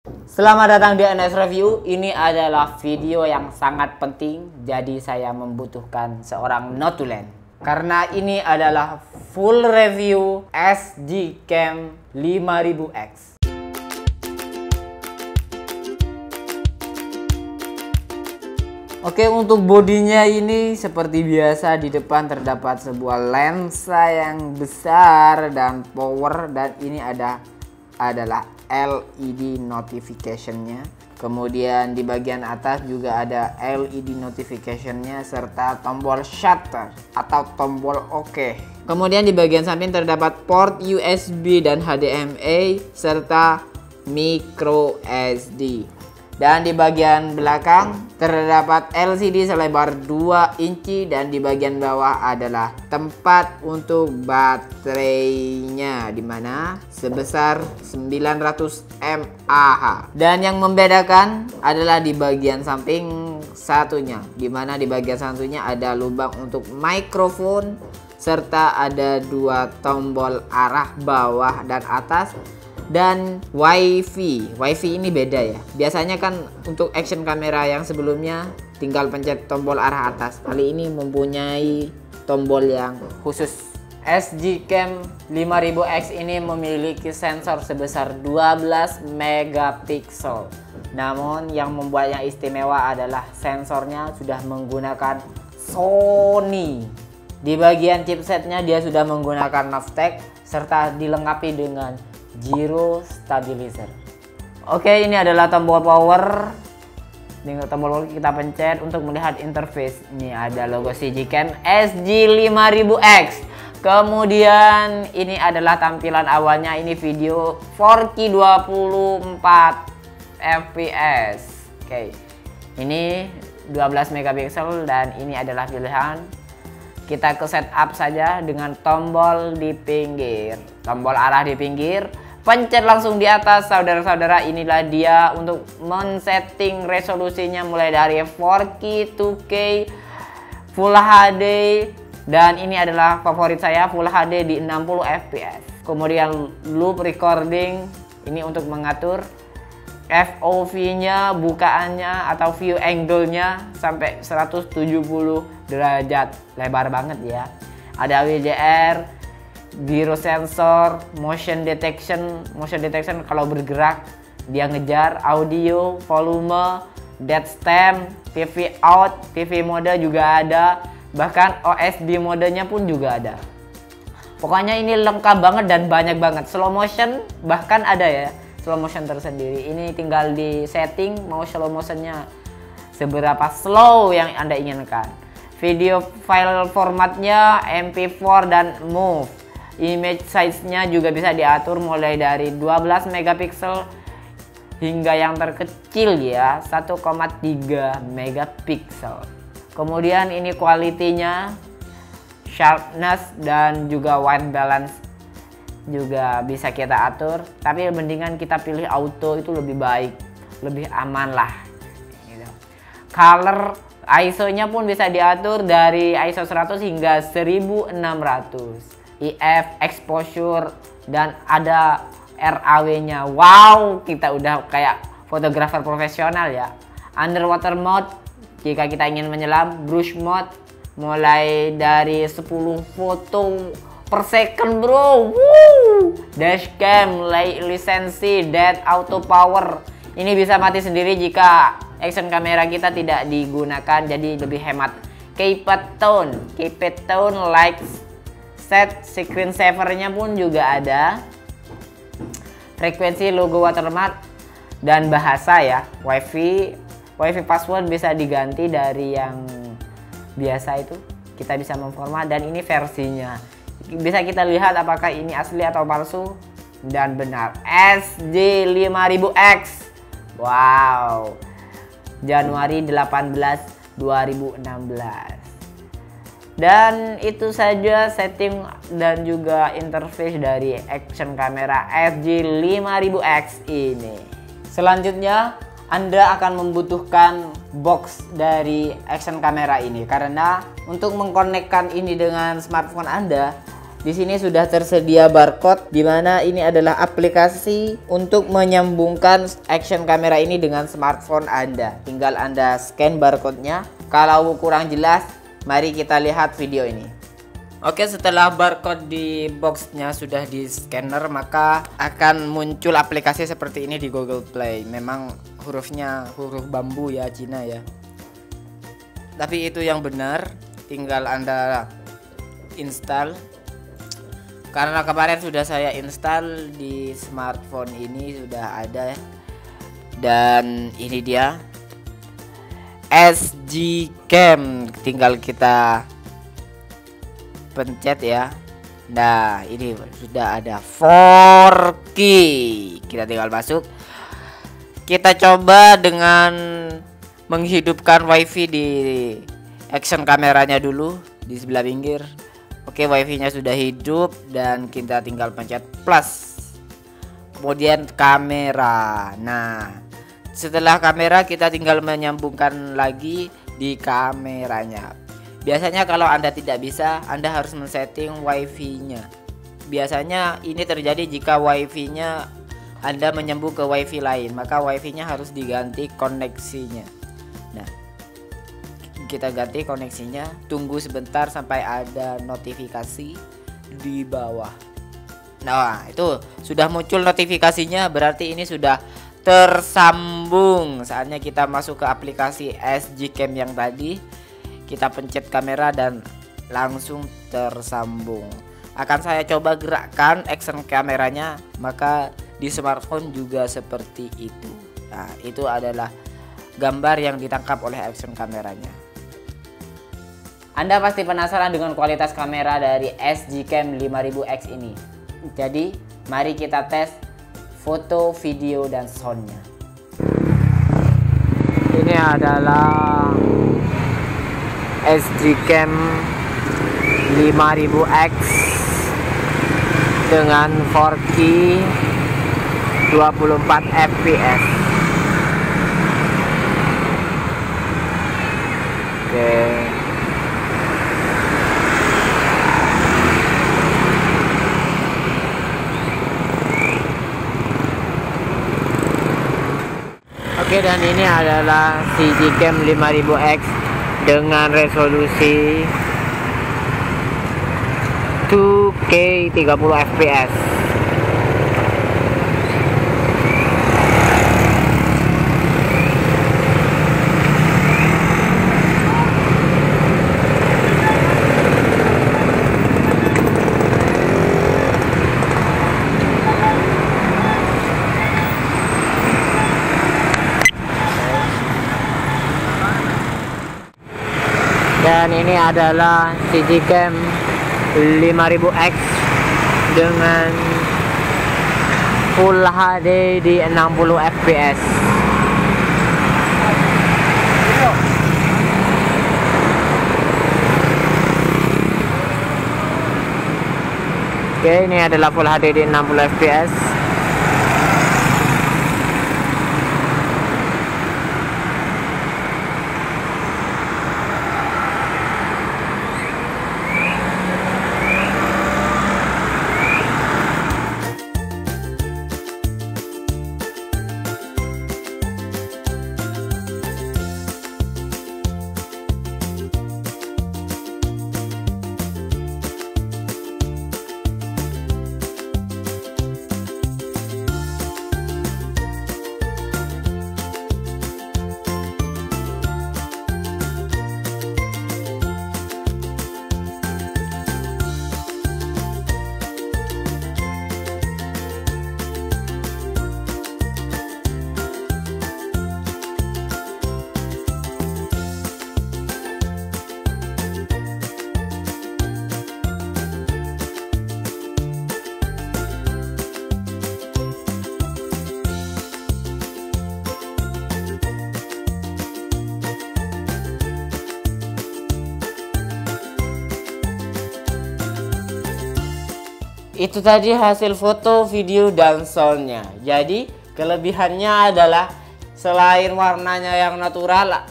Selamat datang di NS Review. Ini adalah video yang sangat penting, jadi saya membutuhkan seorang notulen. Karena ini adalah full review SG Cam 5000X. Oke, untuk bodinya ini seperti biasa, di depan terdapat sebuah lensa yang besar dan power, dan ini adalah LED notification-nya. Kemudian di bagian atas juga ada LED notification-nya serta tombol shutter atau tombol OK. Kemudian di bagian samping terdapat port USB dan HDMI serta micro SD. Dan di bagian belakang terdapat LCD selebar 2 inci dan di bagian bawah adalah tempat untuk baterainya, dimana sebesar 900 mAh. Dan yang membedakan adalah di bagian samping satunya, dimana di bagian satunya ada lubang untuk mikrofon serta ada 2 tombol arah bawah dan atas. Dan WiFi ini beda ya. Biasanya kan untuk action kamera yang sebelumnya tinggal pencet tombol arah atas. Kali ini mempunyai tombol yang khusus. SG Cam 5000X ini memiliki sensor sebesar 12 megapiksel. Namun yang membuatnya istimewa adalah sensornya sudah menggunakan Sony. Di bagian chipsetnya dia sudah menggunakan Novtek serta dilengkapi dengan Gyro Stabilizer. Oke, ini adalah tombol power. Dengan tombol power kita pencet untuk melihat interface. Ini ada logo SG Cam SG5000X. Kemudian ini adalah tampilan awalnya. Ini video 4K 24 fps. Oke. Ini 12 megapiksel dan ini adalah pilihan. Kita ke setup saja dengan tombol di pinggir. Tombol arah di pinggir. Pencet langsung di atas, saudara-saudara. Inilah dia untuk men-setting resolusinya mulai dari 4K, 2K, Full HD, dan ini adalah favorit saya, Full HD di 60 fps. Kemudian loop recording, ini untuk mengatur FOV-nya, bukaannya atau view angle-nya sampai 170 derajat, lebar banget ya. Ada WDR, gyro sensor, motion detection kalau bergerak dia ngejar, audio, volume, dead stamp, TV out, TV mode juga ada, bahkan OSD modenya pun juga ada. Pokoknya ini lengkap banget dan banyak banget. Slow motion bahkan ada ya, slow motion tersendiri. Ini tinggal di setting mau slow motionnya seberapa slow yang Anda inginkan. Video file formatnya MP4 dan MOV. Image size-nya juga bisa diatur mulai dari 12 megapiksel hingga yang terkecil ya 1,3 megapiksel. Kemudian ini quality-nya, sharpness dan juga white balance juga bisa kita atur. Tapi mendingan kita pilih auto, itu lebih baik, lebih aman lah. Color ISO-nya pun bisa diatur dari ISO 100 hingga 1600. IF, exposure, dan ada RAW-nya. Wow, kita udah kayak fotografer profesional ya. Underwater mode jika kita ingin menyelam, brush mode mulai dari 10 foto per second bro. Woo! Dashcam, lisensi, dead auto power. Ini bisa mati sendiri jika action kamera kita tidak digunakan, jadi lebih hemat. Keypad tone, lights, set screen saver-nya pun juga ada. Frekuensi, logo watermark, dan bahasa ya. Wifi password bisa diganti dari yang biasa itu. Kita bisa memformat dan ini versinya. Bisa kita lihat apakah ini asli atau palsu. Dan benar, SG5000X. Wow. Januari 18, 2016. Dan itu saja setting dan juga interface dari action kamera SG5000X ini. Selanjutnya Anda akan membutuhkan box dari action kamera ini, karena untuk mengkonekkan ini dengan smartphone Anda, Di sini sudah tersedia barcode, di mana ini adalah aplikasi untuk menyambungkan action kamera ini dengan smartphone Anda. Tinggal Anda scan barcode-nya. Kalau kurang jelas, mari kita lihat video ini. Oke, setelah barcode di boxnya sudah di scanner, maka akan muncul aplikasi seperti ini di Google Play. Memang hurufnya huruf bambu ya, Cina ya. Tapi itu yang benar, tinggal Anda install. Karena kemarin sudah saya install di smartphone ini sudah ada. Dan ini dia SG Cam, tinggal kita pencet ya. Nah, ini sudah ada 4K. Kita tinggal masuk. Kita coba dengan menghidupkan WiFi di action kameranya dulu di sebelah pinggir. Oke, WiFi-nya sudah hidup dan kita tinggal pencet plus. Kemudian kamera. Nah, setelah kamera kita tinggal menyambungkan lagi di kameranya. Biasanya kalau Anda tidak bisa, Anda harus men-setting WiFi-nya. Biasanya ini terjadi jika WiFi-nya Anda menyambung ke WiFi lain, maka WiFi-nya harus diganti koneksinya. Nah, kita ganti koneksinya, tunggu sebentar sampai ada notifikasi di bawah. Nah, itu sudah muncul notifikasinya, berarti ini sudah tersambung. Saatnya kita masuk ke aplikasi SG Cam yang tadi. Kita pencet kamera dan langsung tersambung. Akan saya coba gerakkan action kameranya, maka di smartphone juga seperti itu. Nah, itu adalah gambar yang ditangkap oleh action kameranya. Anda pasti penasaran dengan kualitas kamera dari SG Cam 5000X ini. Jadi, mari kita tes foto, video, dan soundnya. Ini adalah SG Cam 5000X dengan 4K 24 fps. Oke. Oke, dan ini adalah SG Cam 5000X dengan resolusi 2K 30 fps. Dan ini adalah SG Cam 5000X dengan Full HD di 60 fps. Oke, ini adalah Full HD di 60 fps. Itu tadi hasil foto, video, dan soundnya. Jadi kelebihannya adalah selain warnanya yang natural,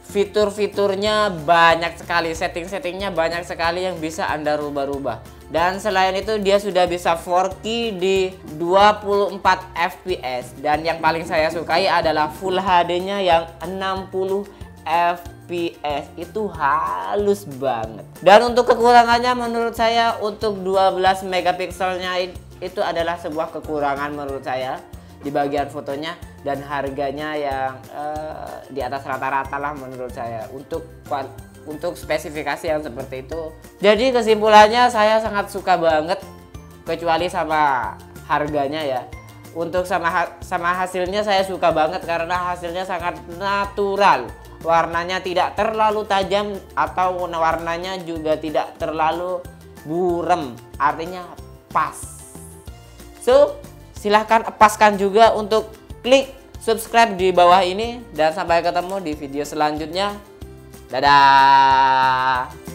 fitur-fiturnya banyak sekali, setting-settingnya banyak sekali yang bisa Anda rubah-rubah. Dan selain itu dia sudah bisa 4K di 24 fps. Dan yang paling saya sukai adalah Full HD-nya yang 60 fps. Itu halus banget. Dan untuk kekurangannya menurut saya untuk 12 megapikselnya itu adalah sebuah kekurangan menurut saya di bagian fotonya, dan harganya yang di atas rata-rata lah menurut saya untuk spesifikasi yang seperti itu. Jadi kesimpulannya saya sangat suka banget, kecuali sama harganya ya. Untuk sama hasilnya saya suka banget karena hasilnya sangat natural. Warnanya tidak terlalu tajam atau warnanya juga tidak terlalu buram. Artinya pas. So, silahkan epaskan juga untuk klik subscribe di bawah ini. Dan sampai ketemu di video selanjutnya. Dadah.